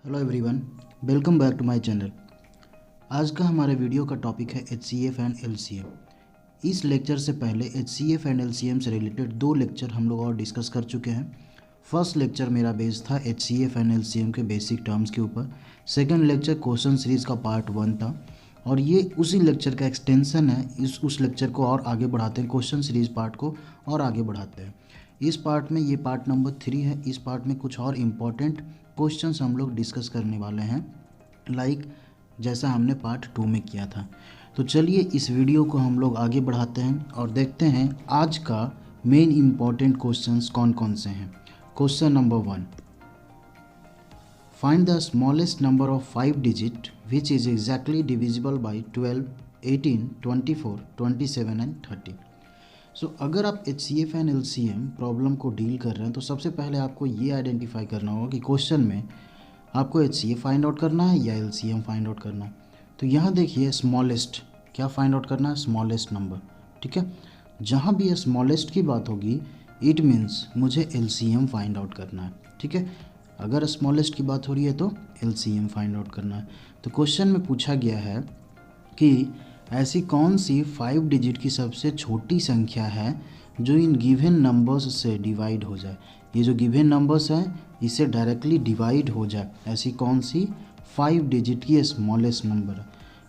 Hello everyone, welcome back to my channel. आज का हमारे वीडियो का टॉपिक है HCF एंड LCM। इस लेक्चर से पहले HCF एंड LCM से रिलेटेड 2 लेक्चर हम लोग और डिस्कस कर चुके हैं। फर्स्ट लेक्चर मेरा बेस था HCF एंड LCM के बेसिक टर्म्स के ऊपर। सेकंड लेक्चर क्वेश्चन सीरीज़ का पार्ट 1 था और ये उसी लेक्चर का एक्सटेंशन है। उस लेक्चर को और आगे बढ़ाते हैं, क्वेश्चन सीरीज़ पार्ट को और आगे बढ़ाते हैं। इस पार्ट में ये पार्ट नंबर 3 है। इस पार्ट में कुछ और इम्पॉर्टेंट क्वेश्चंस हम लोग डिस्कस करने वाले हैं, जैसा हमने पार्ट 2 में किया था। तो चलिए इस वीडियो को हम लोग आगे बढ़ाते हैं और देखते हैं आज का मेन इम्पॉर्टेंट क्वेश्चंस कौन कौन से हैं। Question number 1, find the smallest number of 5 digit which is exactly divisible by 12, 18, 24, 27 and 30। सो अगर आप HCF एंड LCM प्रॉब्लम को डील कर रहे हैं तो सबसे पहले आपको ये आइडेंटिफाई करना होगा कि क्वेश्चन में आपको HCF फाइंड आउट करना है या LCM फाइंड आउट करना है। तो यहाँ देखिए स्मॉलेस्ट क्या फाइंड आउट करना है, स्मॉलेस्ट नंबर। ठीक है, जहाँ भी ये स्मॉलेस्ट की बात होगी इट मीन्स मुझे LCM फाइंड आउट करना है। ठीक है, अगर स्मॉलेस्ट की बात हो रही है तो LCM फाइंड आउट करना है। तो क्वेश्चन में पूछा गया है कि ऐसी कौन सी 5 डिजिट की सबसे छोटी संख्या है जो इन गिवन नंबर्स से डिवाइड हो जाए। ये जो गिवन नंबर्स हैं इससे डायरेक्टली डिवाइड हो जाए, ऐसी कौन सी 5 डिजिट की स्मॉलेस्ट नंबर है।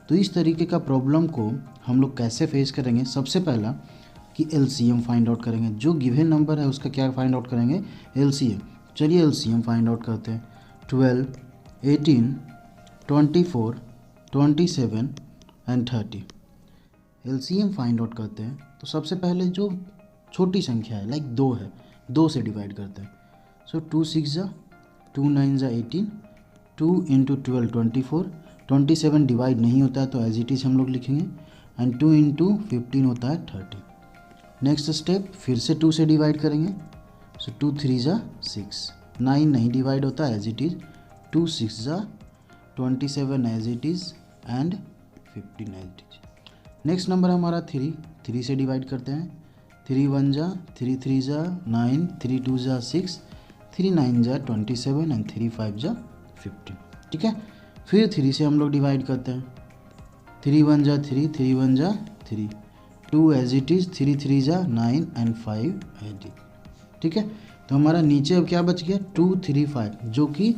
तो इस तरीके का प्रॉब्लम को हम लोग कैसे फेस करेंगे, सबसे पहला कि LCM फाइंड आउट करेंगे। जो गिवन नंबर है उसका क्या फाइंड आउट करेंगे, LCM। चलिए LCM फाइंड आउट करते हैं। 12, 18, 24, 27 एंड 30। LCM फाइंड आउट करते हैं तो सबसे पहले जो छोटी संख्या है 2 है, 2 से डिवाइड करते हैं। सो 2 6 जा, 2 9 जा 18, 2 इंटू 12 24, 27 डिवाइड नहीं होता है तो एज इट इज़ हम लोग लिखेंगे एंड 2 इंटू 15 होता है 30। नेक्स्ट स्टेप फिर से 2 से डिवाइड करेंगे। सो 2 3 जा 6, 9 नहीं डिवाइड होता एज इट इज़, 2 6 जा 27 as it is and 15 as it is. Next number हमारा 3, 3 से डिवाइड करते हैं। 3 1 जा, 3 3 जा 9, 3 2 जा 6, 3 9 जा 27 एंड 3 5 जा 15। ठीक है, फिर 3 से हम लोग डिवाइड करते हैं। 3 1 जा 3, 3 1 जा 3, 2 एज इट इज़, 3 3 जा 9 एंड 5 एज इट। ठीक है, तो हमारा नीचे अब क्या बच गया 2 3 5, जो कि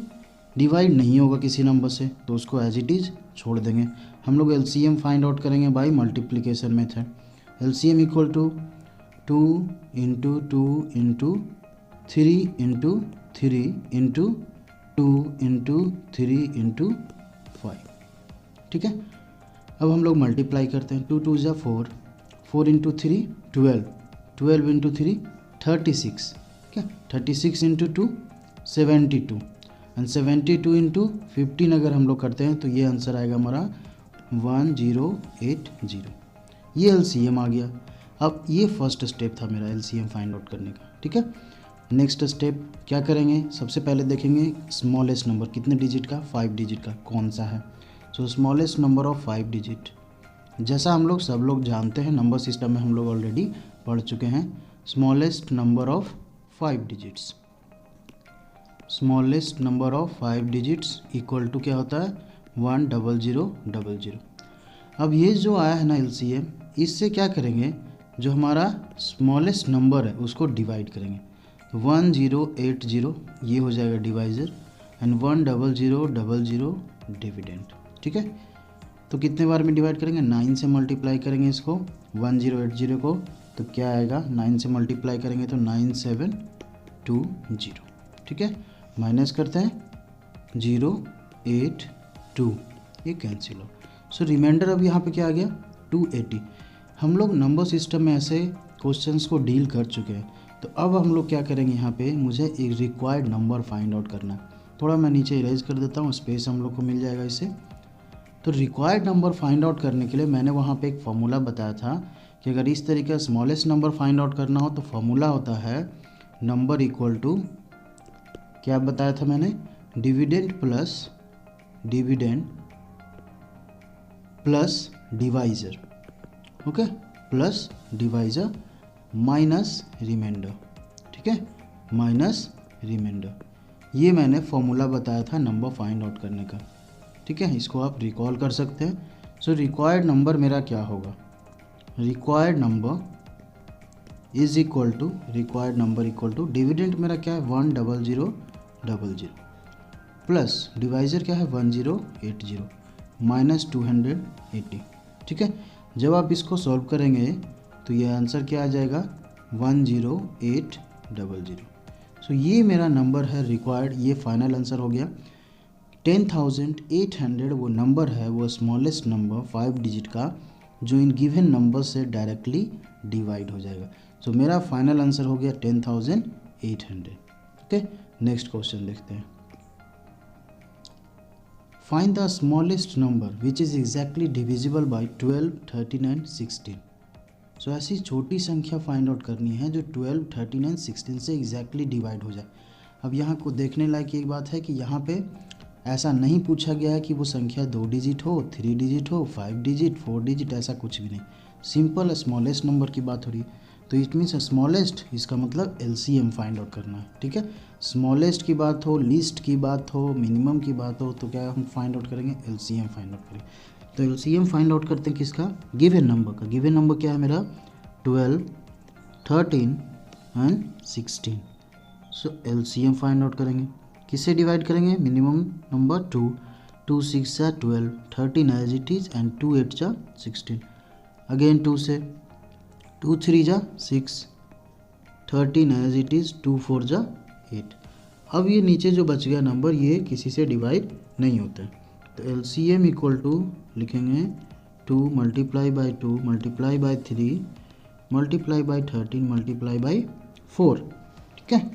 डिवाइड नहीं होगा किसी नंबर से तो उसको एज इट इज़ छोड़ देंगे। हम लोग LCM फाइंड आउट करेंगे by multiplication method. LCM equal to 2 into 2 into 3 into 3 into 2 into 3 into 5। ठीक है, अब हम लोग मल्टीप्लाई करते हैं। 2 2 जा 4, 4 इंटू 3 12, 12 इंटू 3 36। ठीक है, 36 इंटू 2 72 एंड 72 इंटू 15 अगर हम लोग करते हैं तो ये आंसर आएगा हमारा 1080। ये LCM आ गया। अब ये फर्स्ट स्टेप था मेरा LCM फाइंड आउट करने का। ठीक है, नेक्स्ट स्टेप क्या करेंगे, सबसे पहले देखेंगे स्मॉलेस्ट नंबर कितने डिजिट का, 5 डिजिट का कौन सा है। सो स्मॉलेस्ट नंबर ऑफ 5 डिजिट, जैसा हम लोग सब लोग जानते हैं, नंबर सिस्टम में हम लोग ऑलरेडी पढ़ चुके हैं। Smallest number of 5 digits, smallest number of 5 digits equal to क्या होता है 10000। अब ये जो आया है ना LCM, इससे क्या करेंगे, जो हमारा स्मॉलेस्ट नंबर है उसको डिवाइड करेंगे। 1080 ये हो जाएगा डिवाइज़र एंड 10000 डिविडेंड। ठीक है, तो कितने बार में डिवाइड करेंगे, 9 से मल्टीप्लाई करेंगे इसको 1080 को, तो क्या आएगा 9 से मल्टीप्लाई करेंगे तो 9720। ठीक है, माइनस करते हैं 082, ये कैंसिल हो। सो रिमाइंडर अब यहाँ पे क्या आ गया 280। हम लोग नंबर सिस्टम में ऐसे क्वेश्चंस को डील कर चुके हैं, तो अब हम लोग क्या करेंगे, यहाँ पे मुझे एक रिक्वायर्ड नंबर फाइंड आउट करना है। थोड़ा मैं नीचे इरेज कर देता हूँ, स्पेस हम लोग को मिल जाएगा इससे। तो रिक्वायर्ड नंबर फाइंड आउट करने के लिए मैंने वहाँ पे एक फॉर्मूला बताया था कि अगर इस तरीके का स्मॉलेस्ट नंबर फाइंड आउट करना हो तो फॉर्मूला होता है नंबर इक्वल टू, क्या बताया था मैंने, dividend plus divisor. Okay, plus divisor minus reminder. ठीक है, माइनस रिमाइंडर। ये मैंने फॉर्मूला बताया था नंबर फाइंड आउट करने का, ठीक है, इसको आप रिकॉल कर सकते हैं। सो रिक्वायर्ड नंबर मेरा क्या होगा, required number is equal to dividend मेरा क्या है 10000 प्लस डिवाइज़र क्या है 1080 माइनस 280, ठीक है। जब आप इसको सॉल्व करेंगे तो ये आंसर क्या आ जाएगा 10800। सो ये मेरा नंबर है रिक्वायर्ड, ये फाइनल आंसर हो गया। 10800 वो नंबर है, वो स्मॉलेस्ट नंबर 5 डिजिट का जो इन गिवन नंबर से डायरेक्टली डिवाइड हो जाएगा। सो मेरा फाइनल आंसर हो गया 10800। ओके, नेक्स्ट क्वेश्चन देखते हैं। Find the smallest number which is exactly divisible by 12, 39, 16। सो ऐसी छोटी संख्या फाइंड आउट करनी है जो 12, 39, 16 से एग्जैक्टली डिवाइड हो जाए। अब यहाँ को देखने लायक एक बात है कि यहाँ पे ऐसा नहीं पूछा गया है कि वो संख्या 2 डिजिट हो, 3 डिजिट हो, 5 डिजिट, 4 डिजिट, ऐसा कुछ भी नहीं। सिंपल स्मॉलेस्ट नंबर की बात हो रही है, तो इट मीन्स स्मॉलेस्ट, इसका मतलब एलसीएम फाइंड आउट करना है, ठीक है। स्मॉलेस्ट की बात हो, लीस्ट की बात हो, मिनिमम की बात हो, तो क्या हम फाइंड आउट करेंगे, एलसीएम फाइंड आउट करेंगे। तो एलसीएम फाइंड आउट करते हैं किसका, गिवन नंबर का। गिवन नंबर क्या है मेरा 12, 13 and 16। So LCM find out करेंगे, किससे डिवाइड करेंगे, मिनिमम नंबर 2, 2 6 जा 12, 13 एज इट इज़ एंड 2 8 जा 16, अगेन 2 से, 2 3 जा 6, 13 एज इट इज़, 2 4 जा 8। अब ये नीचे जो बच गया नंबर ये किसी से डिवाइड नहीं होता है, तो एलसीएम इक्वल टू लिखेंगे 2 multiply by 2 multiply by 3 multiply by 13 multiply by 4, ठीक है।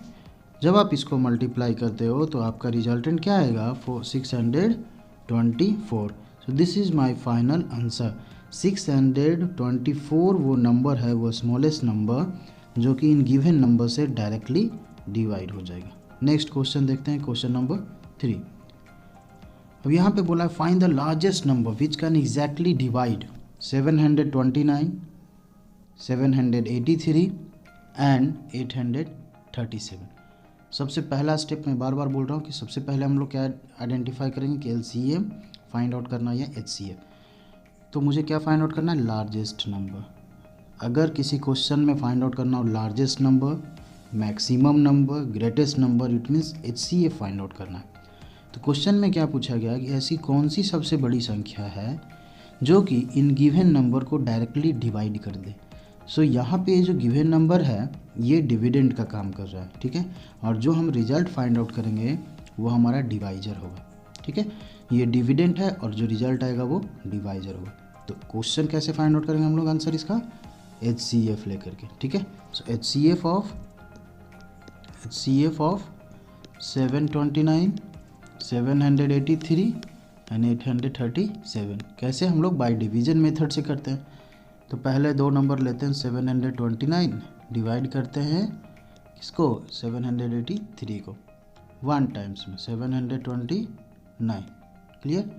जब आप इसको मल्टीप्लाई करते हो तो आपका रिजल्टेंट क्या आएगा 624। So this is my final answer. 624 वो नंबर है, वो स्मॉलेस्ट नंबर जो कि इन गिवन नंबर से डायरेक्टली डिवाइड हो जाएगा। नेक्स्ट क्वेश्चन देखते हैं, क्वेश्चन नंबर 3। अब यहाँ पे बोला है find the largest number which can exactly divide 729, 783 and 837। सबसे पहला स्टेप मैं बार बार बोल रहा हूँ कि सबसे पहले हम लोग क्या आइडेंटिफाई करेंगे कि एलसीएम फाइंड आउट करना है या एचसीएफ। तो मुझे क्या फाइंड आउट करना है, लार्जेस्ट नंबर। अगर किसी क्वेश्चन में फाइंड आउट करना हो largest number, maximum number, greatest number, it means HCF find out करना है। तो क्वेश्चन में क्या पूछा गया कि ऐसी कौन सी सबसे बड़ी संख्या है जो कि इन गिवन नंबर को डायरेक्टली डिवाइड कर दे। सो यहाँ पे जो गिवन नंबर है ये डिविडेंड का काम कर रहा है, ठीक है, और जो हम रिजल्ट फाइंड आउट करेंगे वो हमारा डिवाइजर होगा, ठीक है। ये डिविडेंड है और जो रिजल्ट आएगा वो डिवाइजर होगा। तो क्वेश्चन कैसे फाइंड आउट करेंगे हम लोग आंसर इसका, एचसीएफ लेकर के, ठीक है। सो एचसीएफ ऑफ 729, 783 एंड 837 कैसे हम लोग बाय डिवीजन मेथड से करते हैं। तो पहले दो नंबर लेते हैं 729, डिवाइड करते हैं किसको 783 को 1 टाइम्स में 729, क्लियर,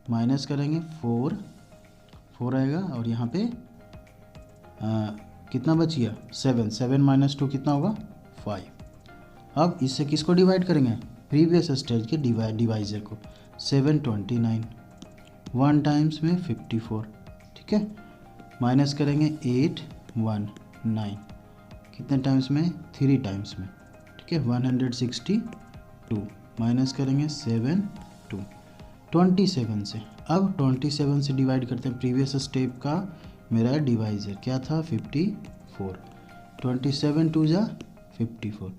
माइनस करेंगे 4 आएगा और यहाँ पे कितना बच गया 7 माइनस 2 कितना होगा 5। अब इससे किसको डिवाइड करेंगे, प्रीवियस स्टेज के डिवाइजर को 729, 1 टाइम्स में 54, ठीक है, माइनस करेंगे 819 कितने टाइम्स में 3 टाइम्स में, ठीक है, 162 माइनस करेंगे 27 से। अब 27 से डिवाइड करते हैं, प्रीवियस स्टेप का मेरा डिवाइजर क्या था 54, 27 2 जा 54।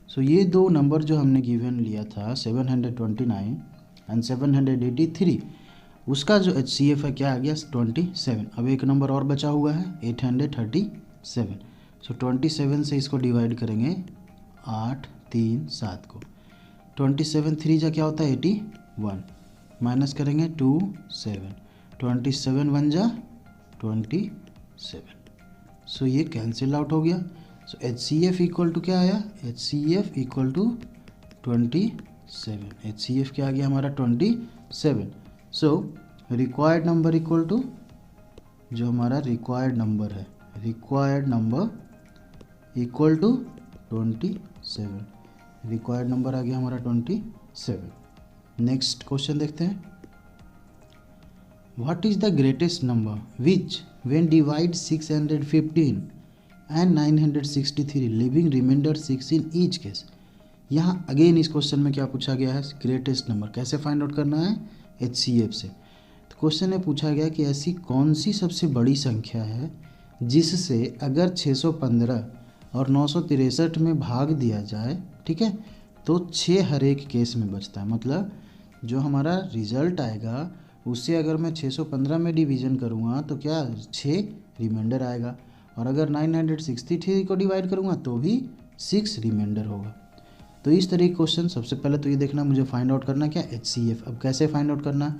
सो ये दो नंबर जो हमने गिवन लिया था 729 एंड 783, उसका जो एचसीएफ है क्या आ गया 27। अब एक नंबर और बचा हुआ है 837। सो 27 से इसको डिवाइड करेंगे 8 3 7 को, 27 3 जा क्या होता है 81, माइनस करेंगे 2 7, 27 1 जा 27। सो ये कैंसिल आउट हो गया। सो एचसीएफ इक्वल टू क्या आया, एचसीएफ इक्वल टू 27। एचसीएफ क्या आ गया हमारा 27। So required number equal to जो हमारा रिक्वायर्ड नंबर है, required number equal to 27। Required number आ गया हमारा 27। नेक्स्ट क्वेश्चन देखते हैं। What is the greatest number which when divide 615 and 963 living reminder 6 in each case. यहाँ अगेन इस क्वेश्चन में क्या पूछा गया है, ग्रेटेस्ट नंबर कैसे फाइंड आउट करना है, HCF से। तो क्वेश्चन में पूछा गया कि ऐसी कौन सी सबसे बड़ी संख्या है जिससे अगर 615 और 963 में भाग दिया जाए, ठीक है, तो 6 हर एक केस में बचता है। मतलब जो हमारा रिजल्ट आएगा उससे अगर मैं 615 में डिवीज़न करूँगा तो क्या 6 रिमाइंडर आएगा, और अगर 963 को डिवाइड करूँगा तो भी 6 रिमाइंडर होगा। तो इस तरह के क्वेश्चन, सबसे पहले तो ये देखना मुझे फाइंड आउट करना क्या, HCF। अब कैसे फाइंड आउट करना,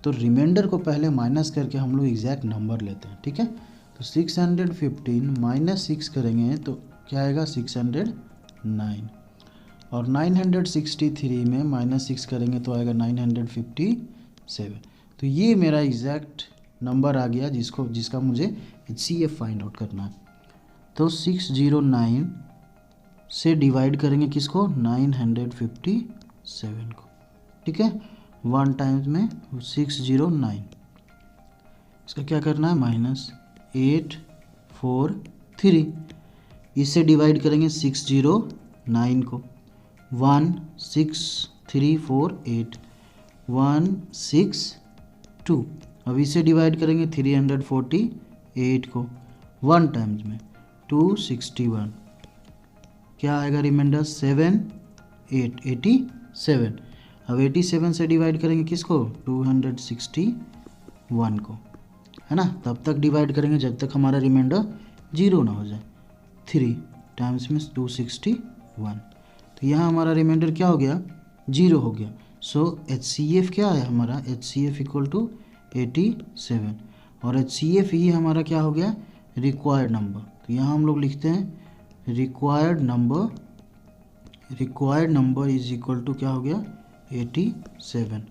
तो रिमाइंडर को पहले माइनस करके हम लोग एग्जैक्ट नंबर लेते हैं, ठीक है। तो 615 माइनस 6 करेंगे तो क्या आएगा 609, और 963 में माइनस 6 करेंगे तो आएगा 957। तो ये मेरा एग्जैक्ट नंबर आ गया जिसका मुझे HCF फाइंड आउट करना है। तो 609 से डिवाइड करेंगे किसको, 957 को, ठीक है। 1 टाइम्स में 609, इसका क्या करना है -843, इससे डिवाइड करेंगे 609 को, 16348 162। अब इसे डिवाइड करेंगे 348 को, 1 टाइम्स में 261, क्या आएगा रिमाइंडर 87। अब 87 से डिवाइड करेंगे किसको, 261 को, है ना। तब तक डिवाइड करेंगे जब तक हमारा रिमाइंडर 0 ना हो जाए। 3 टाइम्स में 261, तो यहाँ हमारा रिमाइंडर क्या हो गया, 0 हो गया। सो HCF क्या है हमारा, HCF इक्वल टू 87, और HCF ही हमारा क्या हो गया, रिक्वायर्ड नंबर। तो यहाँ हम लोग लिखते हैं required number is equal to क्या हो गया 87।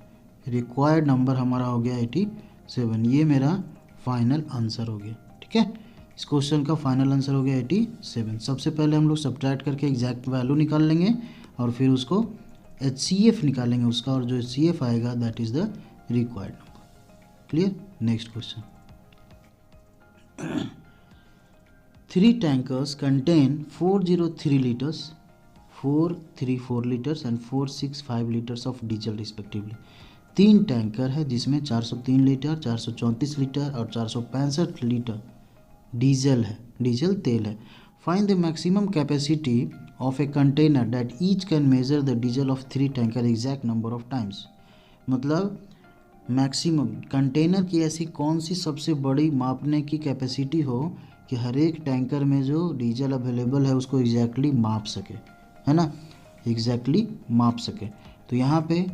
रिक्वायर्ड नंबर हमारा हो गया 87, ये मेरा फाइनल आंसर हो गया, ठीक है। इस क्वेश्चन का फाइनल आंसर हो गया 87। सबसे पहले हम लोग सब्ट्रैक्ट करके एग्जैक्ट वैल्यू निकाल लेंगे और फिर उसको HCF निकालेंगे उसका, और जो HCF आएगा that is the required number. Clear. Next question. 3 tankers contain 403 liters, 434 liters and 465 liters of diesel respectively। 3 tanker है जिसमें 403 लीटर, 434 लीटर और 465 लीटर डीजल है, डीजल तेल है। Find the maximum capacity of a container that each can measure the diesel of 3 tanker exact number of times. मतलब maximum container की ऐसी कौन सी सबसे बड़ी मापने की कैपेसिटी हो कि हर एक टैंकर में जो डीजल अवेलेबल है उसको एग्जैक्टली माप सके, है ना, एग्जैक्टली माप सके। तो यहाँ पे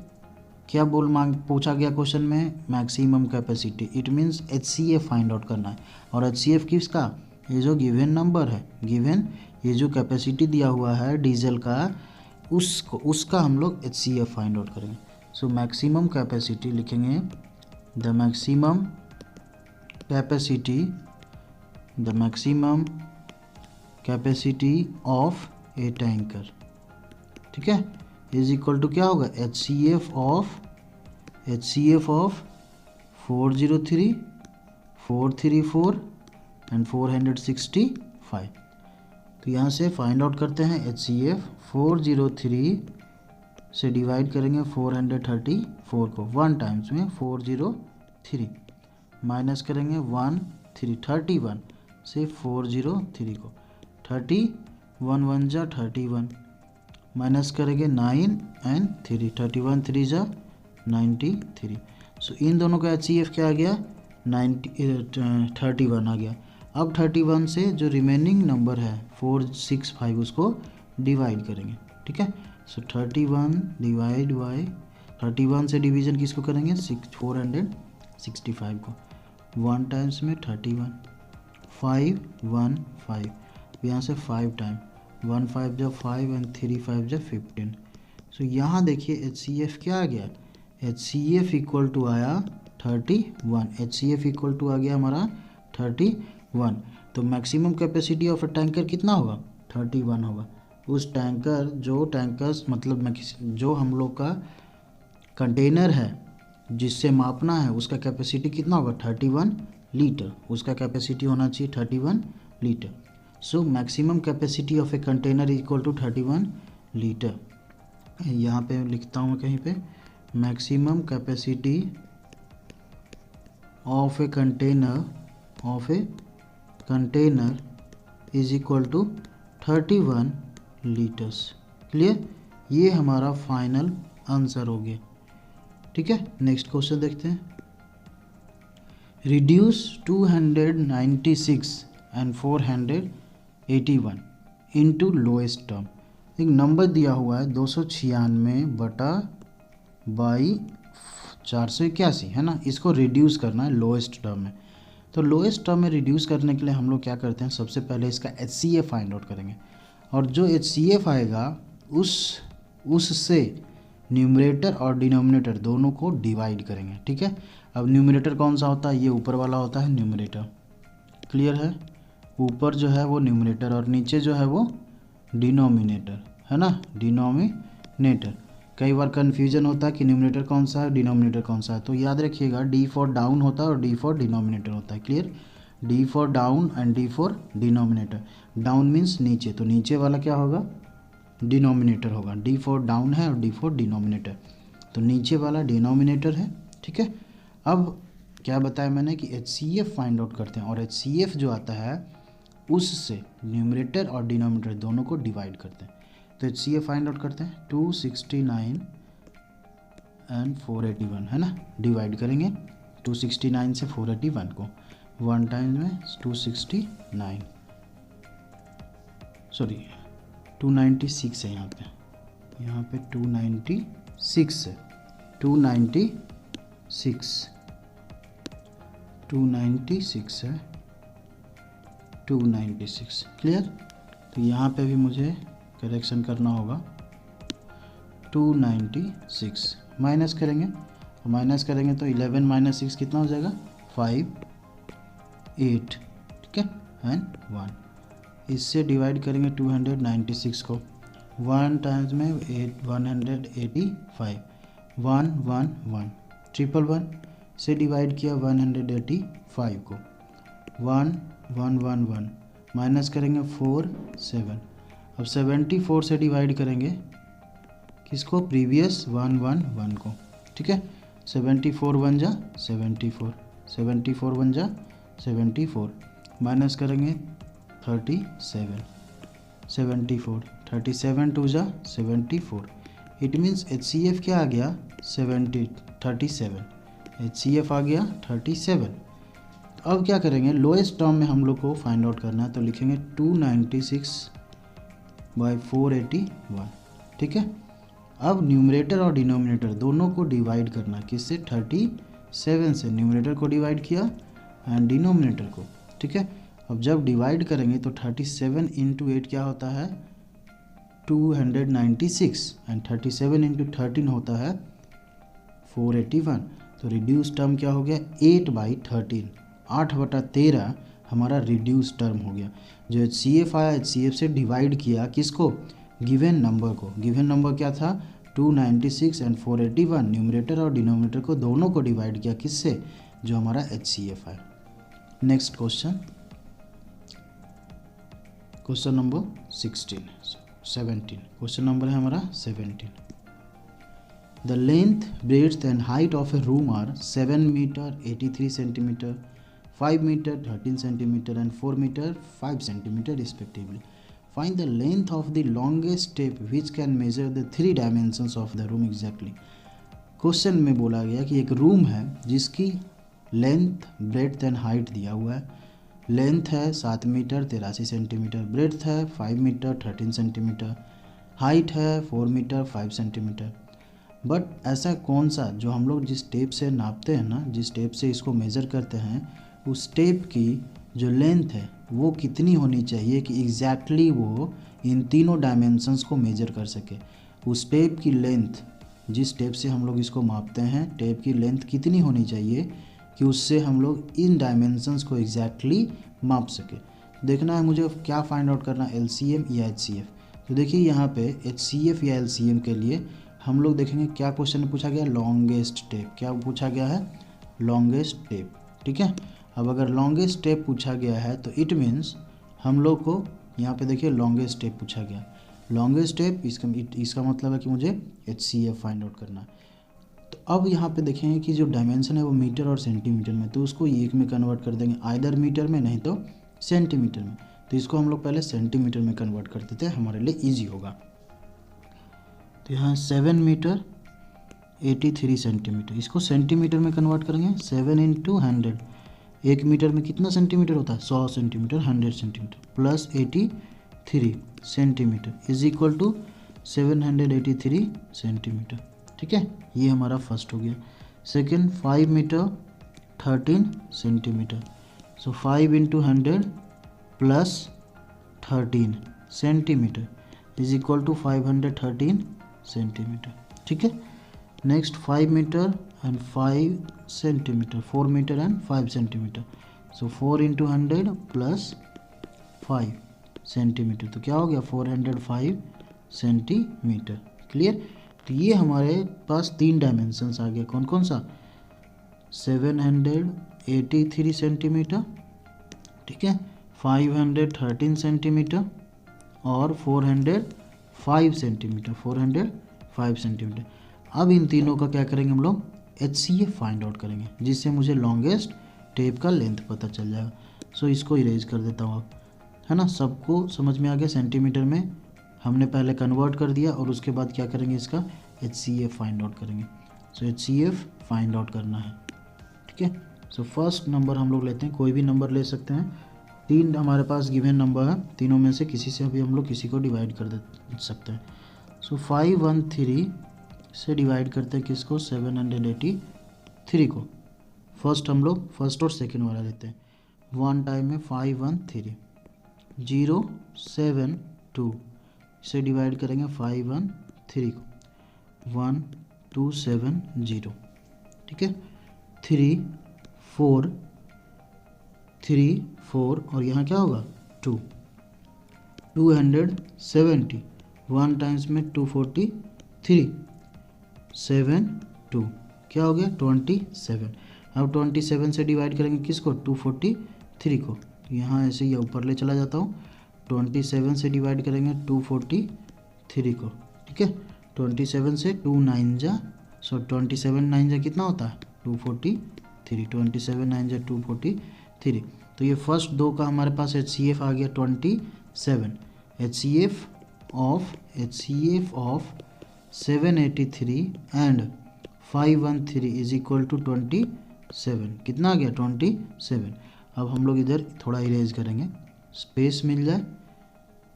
क्या पूछा गया क्वेश्चन में, maximum capacity, it means HCF find out करना है। और HCF किसका, ये जो गिवन नंबर है, गिवन ये जो कैपेसिटी दिया हुआ है डीजल का, उसका हम लोग HCF फाइंड आउट करेंगे। सो मैक्सिमम कैपेसिटी लिखेंगे, the maximum capacity of A tanker, ठीक है, इज इक्वल टू क्या होगा HCF ऑफ 403, 434 एंड 465। तो यहाँ से फाइंड आउट करते हैं HCF। 403 से डिवाइड करेंगे 434 को, 1 टाइम्स में 403, माइनस करेंगे 31 से 403 को, 31 1 जा 31, माइनस करेंगे 9 एंड 3, 31 3 जा 93। सो इन दोनों का HCF क्या आ गया 31 आ गया। अब 31 से जो रिमेनिंग नंबर है 465 उसको डिवाइड करेंगे, ठीक है। सो 31 डिवाइड बाई 31 से डिवीज़न किसको करेंगे 465 को, 1 टाइम्स में 31, 5 1 5, यहाँ से 5 टाइम, 1 5 जब 5 एंड 3 5 जब 15। सो यहाँ देखिए HCF क्या आ गया, HCF इक्वल टू आया 31, HCF इक्वल टू आ गया हमारा 31। तो maximum capacity of a tanker कितना होगा 31 होगा। उस टैंकर जो टैंकर्स मतलब जो हम लोग का कंटेनर है जिससे मापना है उसका कैपेसिटी कितना होगा 31 लीटर, उसका कैपेसिटी होना चाहिए 31 litre. So maximum capacity of a container equal to 31 litre. यहाँ पे लिखता हूँ कहीं पे, maximum capacity of a container is equal to 31 litres. Clear, ये हमारा फाइनल आंसर हो गया। ठीक है, नेक्स्ट क्वेश्चन देखते हैं। Reduce 296 and 481 into lowest term. एक नंबर दिया हुआ है 296 बटा बाई 481 है ना, इसको रिड्यूस करना है लोएस्ट टर्म में। तो लोएस्ट टर्म में रिड्यूस करने के लिए हम लोग क्या करते हैं, सबसे पहले इसका HCF फाइंड आउट करेंगे और जो HCF आएगा उससे न्यूमरेटर और डिनोमिनेटर दोनों को डिवाइड करेंगे। ठीक है, अब न्यूमरेटर कौन सा होता है, ये ऊपर वाला होता है न्यूमरेटर। क्लियर है, ऊपर जो है वो न्यूमरेटर और नीचे जो है वो डिनोमिनेटर है ना, डिनोमिनेटर। कई बार कन्फ्यूजन होता है कि न्यूमरेटर कौन सा है डिनोमिनेटर कौन सा है, तो याद रखिएगा D फॉर डाउन होता है और D फॉर डिनोमिनेटर होता है। Clear, D for down and D for denominator. Down means नीचे, तो नीचे वाला क्या होगा, डिनोमिनेटर होगा। D फॉर डाउन है और D फॉर डिनोमिनेटर, तो नीचे वाला डिनोमिनेटर है। ठीक है, अब क्या बताया मैंने कि HCF फाइंड आउट करते हैं और HCF जो आता है उससे न्यूमरेटर और डिनोमिनेटर दोनों को डिवाइड करते हैं। तो HCF फाइंड आउट करते हैं 269 एंड 481 है ना, डिवाइड करेंगे 269 से 481 को, 1 टाइम में 269 सॉरी 296 है यहाँ पे 296 है, 296 है 296। क्लियर, तो यहाँ पे भी मुझे करेक्शन करना होगा। 296 माइनस करेंगे तो 11 माइनस 6 कितना हो जाएगा 5 8। ठीक है, एंड 1 इससे डिवाइड करेंगे 296 को, 1 टाइम्स में 185 1 1 1 ट्रिपल 1 से डिवाइड किया 185 को, 1 1 1 1 माइनस करेंगे 4 7। अब 74 से डिवाइड करेंगे किसको, प्रीवियस 1 1 1 को। ठीक है, 74 1 जा 74, 74 1 जा 74, माइनस करेंगे 37, 74 37 2 जा 74। इट मीन्स HCF क्या आ गया 37, HCF आ गया 37। अब क्या करेंगे, लोएस्ट टर्म में हम लोग को फाइंड आउट करना है, तो लिखेंगे 296 बाई 481। ठीक है, अब न्यूमरेटर और डिनोमिनेटर दोनों को डिवाइड करना, किससे 37 से, न्यूमरेटर को डिवाइड किया एंड डिनोमिनेटर को। ठीक है, अब जब डिवाइड करेंगे तो 37 इंटू 8 क्या होता है 296 एंड 37 इंटू 13 होता है 481। तो रिड्यूस टर्म क्या हो गया 8/13, 8/13 हमारा रिड्यूस टर्म हो गया। जो HCF आया HCF से डिवाइड किया किसको, गिवन नंबर को। गिवन नंबर क्या था 296 एंड 481, न्यूमरेटर और डिनोमिनेटर को दोनों को डिवाइड किया किससे, जो हमारा HCF है। Next question number 17 question number है हमारा 17। The length breadth and height of a room are 7 metre 83 centimetre, 5 metre 13 centimetre and 4 metre 5 centimetre respectively. Find the length of the longest step which can measure the 3 dimensions of the room exactly। Question में बोला गया कि एक room है जिसकी length breadth and height दिया हुआ है। लेंथ है 7 मीटर 83 सेंटीमीटर, ब्रेड्थ है 5 मीटर 13 सेंटीमीटर, हाइट है 4 मीटर 5 सेंटीमीटर। बट ऐसा कौन सा जो हम लोग जिस टेप से नापते हैं ना, जिस टेप से इसको मेज़र करते हैं, उस टेप की जो लेंथ है वो कितनी होनी चाहिए कि एग्जैक्टली वो इन तीनों डायमेंशंस को मेजर कर सके। उस टेप की लेंथ, जिस टेप से हम लोग इसको मापते हैं, टेप की लेंथ कितनी होनी चाहिए कि उससे हम लोग इन डायमेंशंस को एग्जैक्टली माप सके। देखना है मुझे क्या फाइंड आउट करना, LCM या HCF। तो देखिए यहाँ पे HCF या LCM के लिए हम लोग देखेंगे क्या क्वेश्चन पूछा गया, लॉन्गेस्ट टेप। क्या पूछा गया है, लॉन्गेस्ट टेप। ठीक है, अब अगर लॉन्गेस्ट टेप पूछा गया है तो इट मीन्स हम लोग को यहाँ पे देखिए लॉन्गेस्ट टेप पूछा गया। लॉन्गेस्ट टेप इसका मतलब है कि मुझे HCF फाइंड आउट करना है। तो अब यहाँ पे देखेंगे कि जो डायमेंशन है वो मीटर और सेंटीमीटर में, तो उसको एक में कन्वर्ट कर देंगे, आइदर मीटर में नहीं तो सेंटीमीटर में। तो इसको हम लोग पहले सेंटीमीटर में कन्वर्ट कर देते हैं, हमारे लिए ईजी होगा। तो यहाँ 7 मीटर 83 सेंटीमीटर, इसको सेंटीमीटर में कन्वर्ट करेंगे। 7 × 100, 1 मीटर में कितना सेंटीमीटर होता है, 100 centimetre, 100 centimetre plus 83 centimetre is equal to 783 centimetre. ठीक है, ये हमारा फर्स्ट हो गया। Second 5 metre 13 centimetre, so 5 × 100 plus 13 centimetre is equal to 513 centimetre. ठीक है, next 5 metre and 5 centimetre, 4 metre and 5 centimetre, so 4 × 100 plus 5 centimetre, तो क्या हो गया 405 सेंटीमीटर। क्लियर, तो ये हमारे पास 3 डायमेंशंस आ गए। कौन कौन सा, 783 सेंटीमीटर, ठीक है, 513 सेंटीमीटर और 405 सेंटीमीटर, 405 सेंटीमीटर। अब इन तीनों का क्या करेंगे हम लोग, HCF फाइंड आउट करेंगे, जिससे मुझे लॉन्गेस्ट टेप का लेंथ पता चल जाएगा। सो इसको इरेज कर देता हूँ अब, है ना, सबको समझ में आ गया। सेंटीमीटर में हमने पहले कन्वर्ट कर दिया और उसके बाद क्या करेंगे, इसका HCF फाइंड आउट करेंगे। सो HCF फाइंड आउट करना है। ठीक है, सो फर्स्ट नंबर हम लोग लेते हैं, कोई भी नंबर ले सकते हैं। 3 हमारे पास गिवन नंबर है, तीनों में से किसी से भी हम लोग किसी को डिवाइड कर दे सकते हैं। सो 513 से डिवाइड करते हैं किसको, 783 को। फर्स्ट हम लोग फर्स्ट और सेकेंड वाला लेते हैं। 1 टाइम में 513 072 से डिवाइड करेंगे 513 को, 1270। ठीक है, 3 4 3 4 और यहाँ क्या होगा 2, 270, 1 टाइम्स में 243 7 2, क्या हो गया 27। अब 27 से डिवाइड करेंगे किसको, 243 को। यहाँ ऐसे ही ऊपर ले चला जाता हूँ, 27 से डिवाइड करेंगे 243 को। ठीक है, 27 से 2 9 जा, सो 27 9 जा कितना होता है 243, 27 9 जा 243। तो ये फर्स्ट दो का हमारे पास HCF आ गया 27। HCF of 783 and 513 is equal to 27, कितना आ गया 27। अब हम लोग इधर थोड़ा इरेज करेंगे, स्पेस मिल जाए।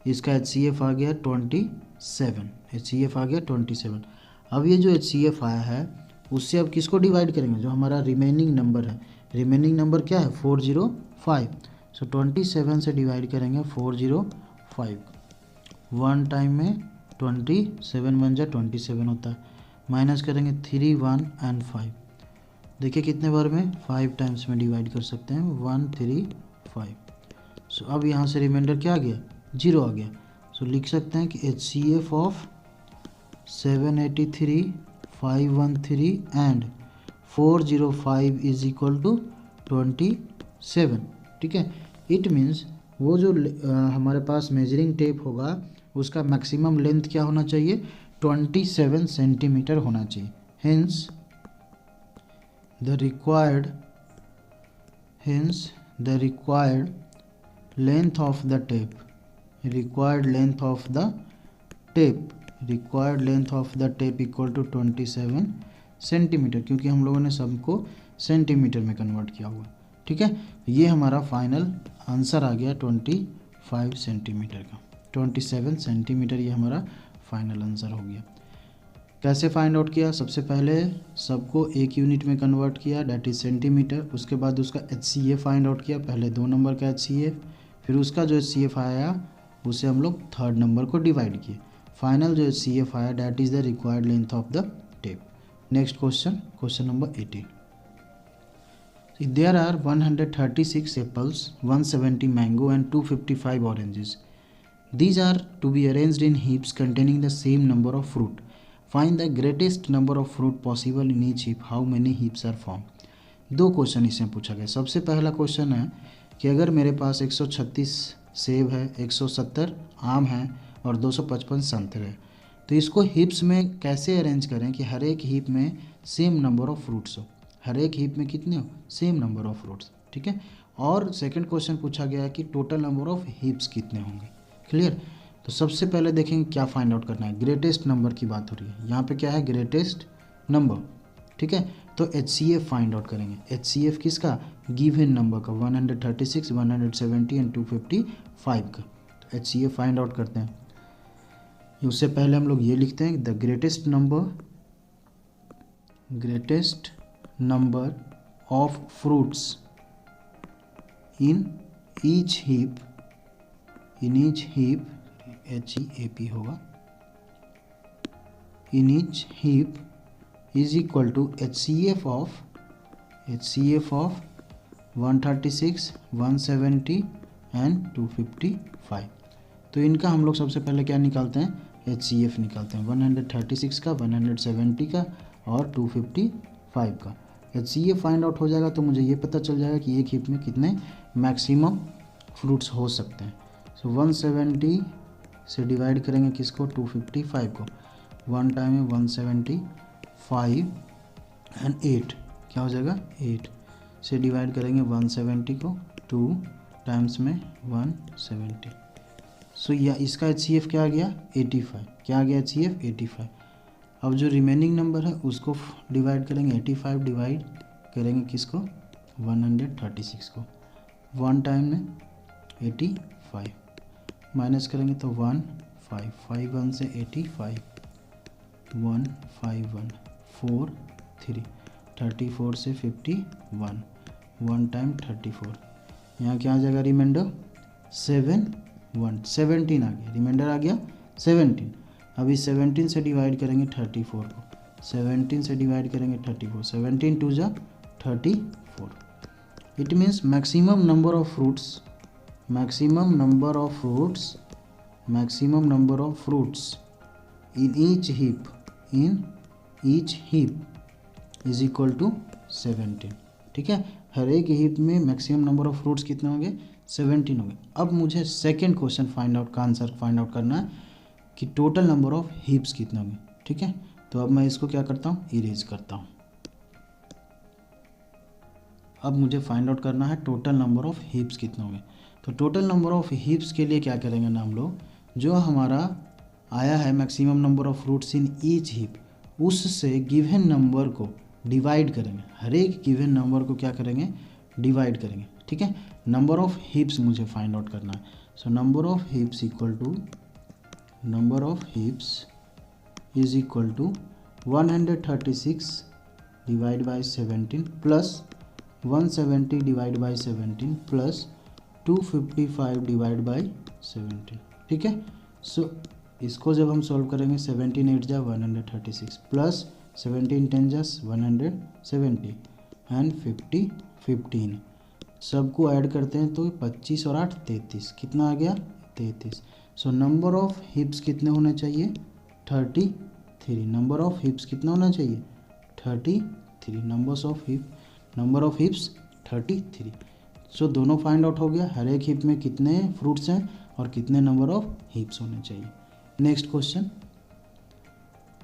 इसका HCF आ गया 27, HCF आ गया 27। अब ये जो HCF आया है उससे अब किसको डिवाइड करेंगे, जो हमारा रिमेनिंग नंबर है। रिमेनिंग नंबर क्या है 405, सो 27 से डिवाइड करेंगे 405। 1 टाइम में 27 बन जाए 27 होता है, माइनस करेंगे 3 1 एंड 5। देखिए कितने बार में 5 टाइम्स में डिवाइड कर सकते हैं, 135। सो अब यहाँ से रिमाइंडर क्या आ गया 0 आ गया। सो लिख सकते हैं कि HCF of 783 513 and 405 is equal to 27। ठीक है, इट मीन्स वो जो हमारे पास मेजरिंग टेप होगा उसका मैक्सिमम लेंथ क्या होना चाहिए, 27 सेंटीमीटर होना चाहिए। Hence the required length of the tape, required length of the tape equal to 27 centimetre, क्योंकि हम लोगों ने सबको सेंटीमीटर में कन्वर्ट किया हुआ। ठीक है, ये हमारा फाइनल आंसर आ गया 25 सेंटीमीटर का, 27 सेंटीमीटर ये हमारा फाइनल आंसर हो गया। कैसे फाइंड आउट किया, सबसे पहले सबको एक यूनिट में कन्वर्ट किया, डैट इज सेंटीमीटर। उसके बाद उसका HCF फाइंड आउट किया, पहले 2 नंबर का HCF, फिर उसका जो HCF आया उसे हम लोग 3rd नंबर को डिवाइड किए। फाइनल जो HCF आया that is the required length of the tape. Next question number 18। There are 136 apples, 170 mango and 255 oranges. These are to be arranged in heaps containing the same number of fruit. Find the greatest number of fruit possible in each heap. How many heaps are formed? दो question इसमें पूछा गया। सबसे पहला question है कि अगर मेरे पास 136 सेब है, 170 आम है और 255 संतरे है, तो इसको हिप्स में कैसे अरेंज करें कि हर एक हीप में सेम नंबर ऑफ फ्रूट्स हो। हर एक हीप में कितने हो? Same number of fruits. ठीक है। और सेकंड क्वेश्चन पूछा गया है कि टोटल नंबर ऑफ हीप्स कितने होंगे। क्लियर। तो सबसे पहले देखेंगे क्या फाइंड आउट करना है। ग्रेटेस्ट नंबर की बात हो रही है यहाँ पे, क्या है? Greatest number. ठीक है। तो HCF फाइंड आउट करेंगे। HCF किसका? गिवन नंबर का, 136, 170 एंड 255 का। तो HCF फाइंड आउट करते हैं। उससे पहले हम लोग ये लिखते हैं the greatest number of fruits in each heap HEAP होगा, in each heap is equal to HCF of 136, 170 and 255। तो इनका हम लोग सबसे पहले क्या निकालते हैं? HCF निकालते हैं। 136 का, 170 का और 255 का HCF फाइंड आउट हो जाएगा तो मुझे ये पता चल जाएगा कि एक हीप में कितने मैक्सिमम फ्रूट्स हो सकते हैं। सो 170 से डिवाइड करेंगे किसको? 255 को। वन टाइम में 175 एंड 8 क्या हो जाएगा? 8 से डिवाइड करेंगे 170 को, 2 टाइम्स में 170। सो या इसका HCF क्या आ गया? 85। क्या आ गया HCF? 85। अब जो रिमेनिंग नंबर है उसको डिवाइड करेंगे, 85 डिवाइड करेंगे किसको? 136 को। वन टाइम में 85 माइनस करेंगे तो 15, 51 से 85, 151, 4 3, 34 से 51, वन टाइम 34। यहाँ क्या आ जाएगा? रिमाइंडर 17 आ गया। रिमाइंडर आ गया 17। अभी 17 से डिवाइड करेंगे 34 को, 17 से डिवाइड करेंगे 34, 17 2 जा 34। It means maximum number of fruits in each heap is equal to 17। ठीक है। हर एक हीप में मैक्सिमम नंबर ऑफ फ्रूट्स कितने होंगे? 17 होंगे। अब मुझे सेकेंड क्वेश्चन फाइंड आउट का आंसर फाइंड आउट करना है कि टोटल नंबर ऑफ हीप्स कितने होंगे। ठीक है। तो अब मैं इसको क्या करता हूँ? इरेज करता हूँ। अब मुझे फाइंड आउट करना है टोटल नंबर ऑफ हीप्स कितने होंगे। तो टोटल नंबर ऑफ हीप्स के लिए क्या करेंगे ना हम लोग, जो हमारा आया है maximum number of fruits in each heap, उससे गिवन नंबर को डिवाइड करेंगे। हर एक गिवन नंबर को क्या करेंगे? डिवाइड करेंगे। ठीक है। नंबर ऑफ हीप्स मुझे फाइंड आउट करना है। So number of heaps is equal to 136 divide by 17 plus 170 divide by 17 plus 255 divide by 17। ठीक है। सो इसको जब हम सॉल्व करेंगे 17 8 जा 136 प्लस 17 10 जा 170 एंड 50 15 सबको ऐड करते हैं तो 25 और 8 33। कितना आ गया? 33। सो नंबर ऑफ हिप्स कितने होने चाहिए? 33। नंबर ऑफ हिप्स कितना होना चाहिए? 33। Number of हिप्स 33। सो दोनों फाइंड आउट हो गया। हर एक हिप में कितने फ्रूट्स हैं और कितने नंबर ऑफ हिप्स होने चाहिए। Next question.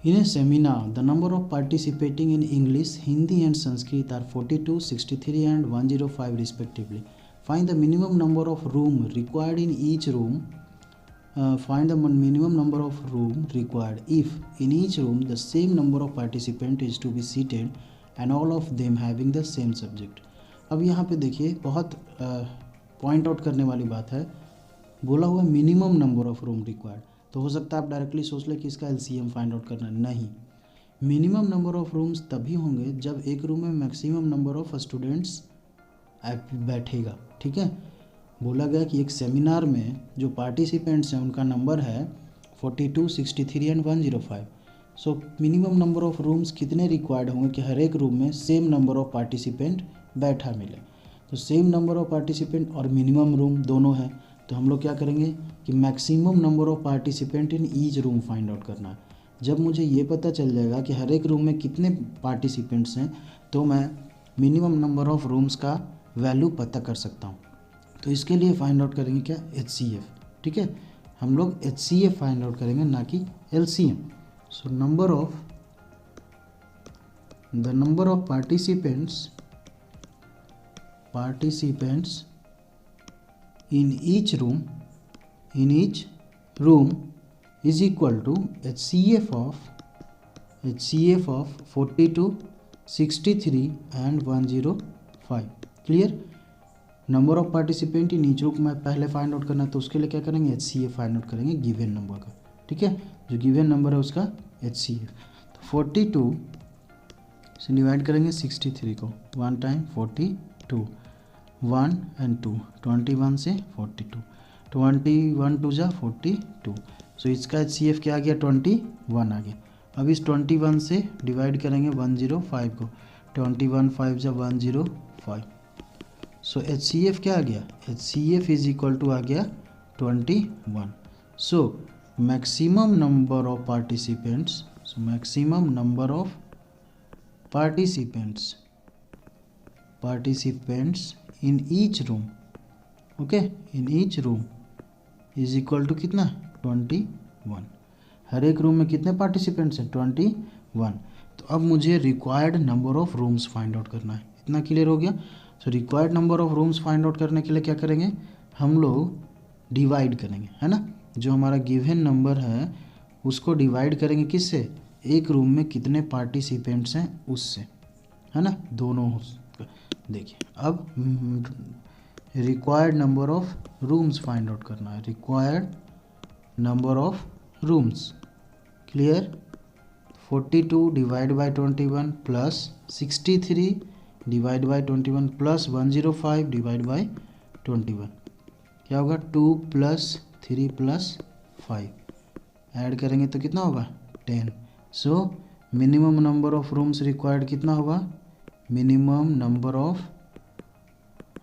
In a seminar, the number of participating in English, Hindi and Sanskrit are 42, 63 and 105 respectively. Find the minimum number of room required in each room. Find the minimum number of room required if in each room the same number of participant is to be seated and all of them having the same subject. अब यहाँ पे देखिए बहुत point out करने वाली बात है। बोला हुआ minimum number of room required, तो हो सकता है आप डायरेक्टली सोच लें कि इसका LCM फाइंड आउट करना। नहीं, मिनिमम नंबर ऑफ रूम्स तभी होंगे जब एक रूम में मैक्सिमम नंबर ऑफ स्टूडेंट्स बैठेगा। ठीक है। बोला गया कि एक सेमिनार में जो पार्टिसिपेंट्स हैं उनका नंबर है 42, 63 and 105। So minimum number of rooms कितने रिक्वायर्ड होंगे कि हर एक रूम में सेम नंबर ऑफ पार्टिसिपेंट बैठा मिले। तो सेम नंबर ऑफ पार्टिसिपेंट और मिनिमम रूम दोनों है, तो हम लोग क्या करेंगे? कि maximum number of participant in each room find out करना है। जब मुझे ये पता चल जाएगा कि हर एक रूम में कितने पार्टिसिपेंट्स हैं तो मैं मिनिमम नंबर ऑफ रूम्स का वैल्यू पता कर सकता हूँ। तो इसके लिए फाइंड आउट करेंगे क्या, HCF। ठीक है, हम लोग HCF फाइंड आउट करेंगे, ना कि LCM। So number of participants in each room is equal to HCF of 42, 63 and 105। Clear. Number of participant in each room में पहले फाइंड आउट करना है, तो उसके लिए क्या करेंगे, HCF फाइंड आउट करेंगे गिवन नंबर का। ठीक है, जो गिवन नंबर है उसका HCF। तो 42 से डिवाइड करेंगे 63 को, 1 टाइम 42, 1 and 2, 21 से 42, 21 2 जा 42। सो इसका HCF क्या आ गया, 21 आ गया। अब इस 21 से डिवाइड करेंगे 105 को, 21 5 जा 105। सो HCF क्या आ गया, HCF इज इक्वल टू आ गया 21। So maximum number of participants, in each room, okay, in each room is equal to कितना, 21। हर एक रूम में कितने पार्टिसिपेंट्स हैं, 21। तो अब मुझे required number of rooms find out करना है। इतना क्लियर हो गया। सो required number of rooms find out करने के लिए क्या करेंगे, हम लोग डिवाइड करेंगे, है ना। जो हमारा गिवन नंबर है उसको डिवाइड करेंगे किससे, एक रूम में कितने पार्टिसिपेंट्स हैं उससे, है ना, दोनों। देखिए अब required number of rooms find out करना है, required number of rooms. Clear. 42 divide by 21 plus 63 divide by 21 plus 105 divide by 21 क्या होगा, 2 + 3 + 5 ऐड करेंगे तो कितना होगा, 10। So minimum number of rooms required कितना होगा, minimum number of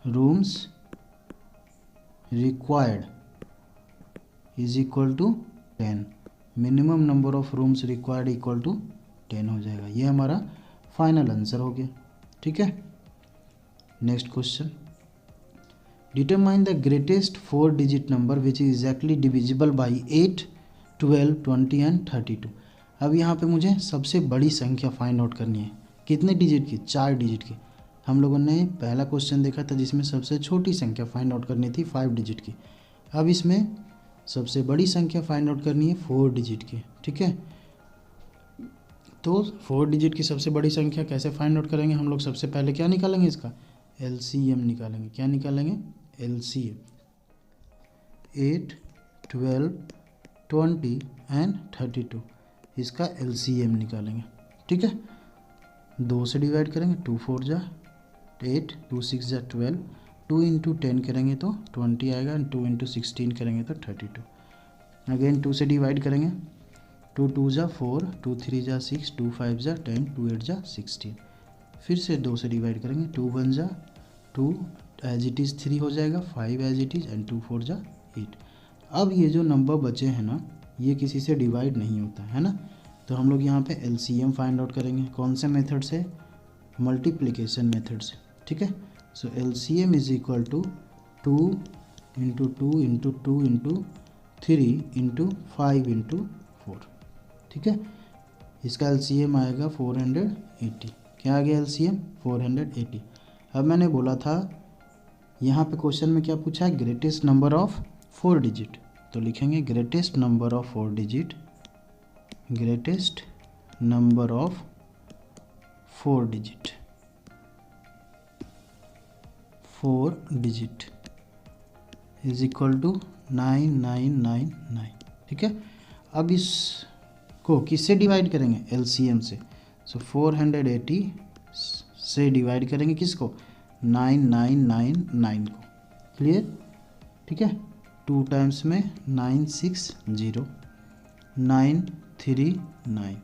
rooms required is equal to 10। Minimum number of rooms required equal to 10 हो जाएगा। ये हमारा फाइनल आंसर हो गया। ठीक है, next question, determine the greatest 4 digit number which is exactly divisible by 8, 12, 20 and 32। अब यहाँ पे मुझे सबसे बड़ी संख्या फाइंड आउट करनी है। कितने डिजिट की, 4 डिजिट की। हम लोगों ने पहला क्वेश्चन देखा था जिसमें सबसे छोटी संख्या फाइंड आउट करनी थी 5 डिजिट की। अब इसमें सबसे बड़ी संख्या फाइंड आउट करनी है 4 डिजिट की। ठीक है, तो 4 डिजिट की सबसे बड़ी संख्या कैसे फाइंड आउट करेंगे, हम लोग सबसे पहले क्या निकालेंगे, इसका LCM निकालेंगे। क्या निकालेंगे, LCM। 8, 12, 20 एंड 32 इसका LCM निकालेंगे। ठीक है, 2 से डिवाइड करेंगे, 2 4 जा 8, 2 6 जा 12, 2 × 10 करेंगे तो 20 आएगा, 2 × 16 करेंगे तो 32। अगेन 2 से डिवाइड करेंगे, 2 2 जा 4, 2 3 जा 6, 2 5 जा 10, 2 8 जा 16। फिर से 2 से डिवाइड करेंगे, 2 1 जा 2 एज इट इज़ 3 हो जाएगा, 5 एज इट इज़ एंड 2 4 जा 8। अब ये जो नंबर बचे हैं ना, ये किसी से डिवाइड नहीं होता है ना, तो हम लोग यहाँ पे LCM फाइंड आउट करेंगे। कौन से मेथड से, मल्टीप्लिकेशन मेथड से। ठीक है, सो LCM इज इक्वल टू 2 × 2 × 2 × 3 × 5 × 4। ठीक है, इसका LCM आएगा 480। क्या आ गया LCM, 480। अब मैंने बोला था यहाँ पे क्वेश्चन में क्या पूछा है, ग्रेटेस्ट नंबर ऑफ 4 डिजिट। तो लिखेंगे greatest number of 4 digit, greatest number of 4 digit, 4 digit is equal to 9999। ठीक है, अब इसको किससे डिवाइड करेंगे, LCM से। सो 480 से डिवाइड करेंगे किसको, 9999 को। क्लियर। ठीक है, 2 टाइम्स में 960 939।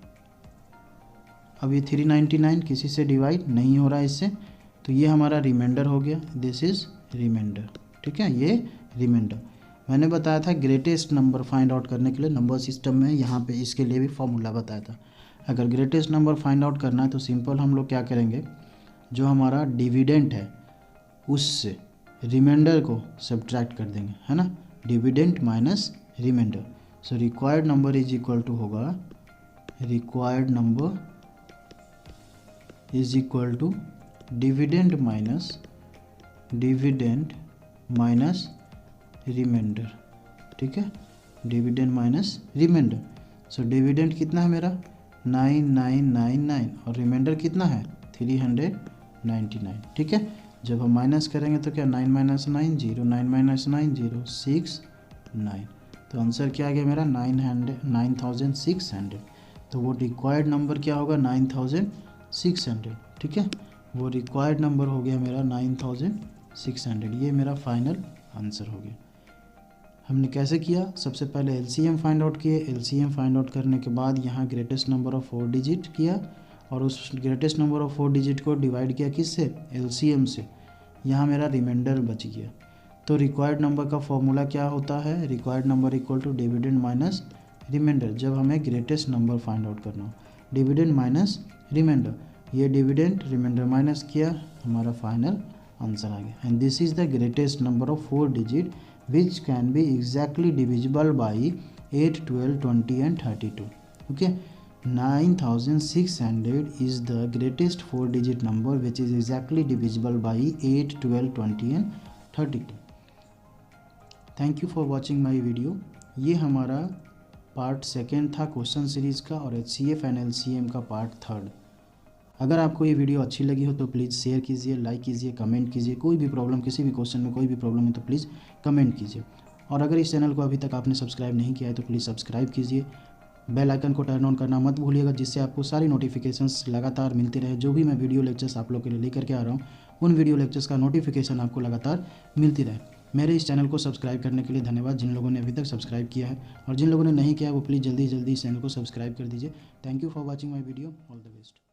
अब ये 399 किसी से डिवाइड नहीं हो रहा है इससे, तो ये हमारा रिमाइंडर हो गया, दिस इज रिमाइंडर। ठीक है, ये रिमाइंडर। मैंने बताया था ग्रेटेस्ट नंबर फाइंड आउट करने के लिए नंबर सिस्टम में यहाँ पे इसके लिए भी फॉर्मूला बताया था। अगर ग्रेटेस्ट नंबर फाइंड आउट करना है तो सिंपल हम लोग क्या करेंगे, जो हमारा डिविडेंट है उससे रिमाइंडर को सब्ट्रैक्ट कर देंगे, है ना, dividend minus reminder. So required number is equal to होगा, required number is equal to dividend minus reminder, ठीक है, dividend minus reminder. So dividend कितना है मेरा 9999 और रिमाइंडर कितना है 399, ठीक है। जब हम माइनस करेंगे तो क्या 9 माइनस 9 0, 9 माइनस 9 0, 6 9, तो आंसर क्या आ गया मेरा 9600। तो वो रिक्वायर्ड नंबर क्या होगा 9600, ठीक है, वो रिक्वायर्ड नंबर हो गया मेरा 9600। ये मेरा फाइनल आंसर हो गया। हमने कैसे किया, सबसे पहले एलसीएम फाइंड आउट किए, एलसीएम फाइंड आउट करने के बाद यहाँ ग्रेटेस्ट नंबर ऑफ 4 डिजिट किया और उस ग्रेटेस्ट नंबर ऑफ 4 डिजिट को डिवाइड किया किससे, एलसीएम से। यहाँ मेरा रिमाइंडर बच गया। तो रिक्वायर्ड नंबर का फॉर्मूला क्या होता है, required number equal to dividend minus remainder, जब हमें ग्रेटेस्ट नंबर फाइंड आउट करना हो, डिविडेंड माइनस रिमाइंडर। ये डिविडेंड रिमाइंडर माइनस किया, हमारा फाइनल आंसर आ गया। And this is the greatest number of 4 digit which can be exactly divisible by 8, 12, 20 and 32. Okay, 9600 is the greatest 4 digit number which is exactly divisible by 8, 12, 20 and 32. Thank you for watching my video. ये हमारा part second था question series का और HCF and LCM का part third. अगर आपको ये video अच्छी लगी हो तो प्लीज़ शेयर कीजिए, लाइक कीजिए, कमेंट कीजिए। कोई भी प्रॉब्लम, किसी भी क्वेश्चन में कोई भी प्रॉब्लम है तो प्लीज़ कमेंट कीजिए। और अगर इस चैनल को अभी तक आपने सब्सक्राइब नहीं किया है तो प्लीज़ सब्सक्राइब कीजिए। बेल आइकन को टर्न ऑन करना मत भूलिएगा, जिससे आपको सारी नोटिफिकेशंस लगातार मिलती रहे। जो भी मैं वीडियो लेक्चर्स आप लोग के लिए लेकर के आ रहा हूँ उन वीडियो लेक्चर्स का नोटिफिकेशन आपको लगातार मिलती रहे। मेरे इस चैनल को सब्सक्राइब करने के लिए धन्यवाद, जिन लोगों ने अभी तक सब्सक्राइब किया है, और जिन लोगों ने नहीं किया है वो प्लीज़ जल्दी जल्दी इस चैनल को सब्सक्राइब कर दीजिए। Thank you for watching my video, all the best.